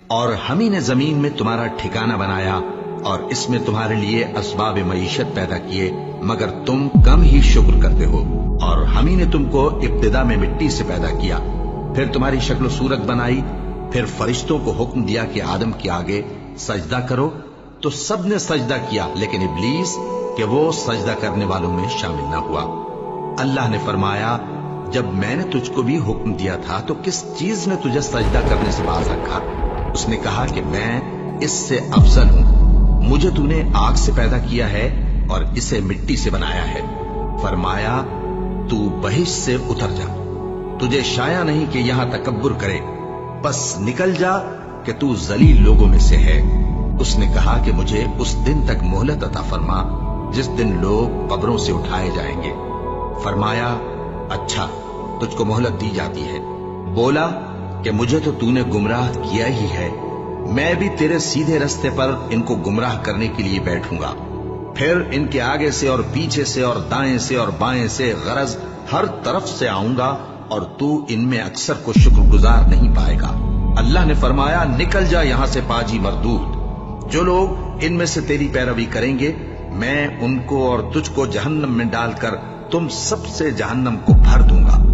اور ہم ہی نے زمین میں تمہارا ٹھکانہ بنایا اور اس میں تمہارے لیے اسباب معیشت پیدا کیے، مگر تم کم ہی شکر کرتے ہو۔ اور ہم ہی نے تم کو ابتدا میں مٹی سے پیدا کیا، پھر تمہاری شکل و صورت بنائی، پھر فرشتوں کو حکم دیا کہ آدم کے آگے سجدہ کرو، تو سب نے سجدہ کیا لیکن ابلیس کہ وہ سجدہ کرنے والوں میں شامل نہ ہوا۔ اللہ نے فرمایا، جب میں نے تجھ کو بھی حکم دیا تھا تو کس چیز نے تجھے سجدہ کرنے سے باز رکھا؟ اس نے کہا کہ میں اس سے افضل ہوں، مجھے تو نے آگ سے پیدا کیا ہے اور اسے مٹی سے بنایا ہے۔ فرمایا، تو بہشت سے اتر جا، تجھے شایع نہیں کہ یہاں تکبر کرے، بس نکل جا کہ تو ذلیل لوگوں میں سے ہے۔ اس نے کہا کہ مجھے اس دن تک مہلت عطا فرما جس دن لوگ قبروں سے اٹھائے جائیں گے۔ فرمایا، اچھا، تجھ کو مہلت دی جاتی ہے۔ بولا کہ مجھے تو نے گمراہ کیا ہی ہے، میں بھی تیرے سیدھے رستے پر ان کو گمراہ کرنے کے لیے بیٹھوں گا، پھر ان کے آگے سے اور پیچھے سے اور دائیں سے اور بائیں سے، غرض ہر طرف سے آؤں گا، اور تو ان میں اکثر کو شکر گزار نہیں پائے گا۔ اللہ نے فرمایا، نکل جا یہاں سے پاجی مردود، جو لوگ ان میں سے تیری پیروی کریں گے میں ان کو اور تجھ کو جہنم میں ڈال کر تم سب سے جہنم کو بھر دوں گا۔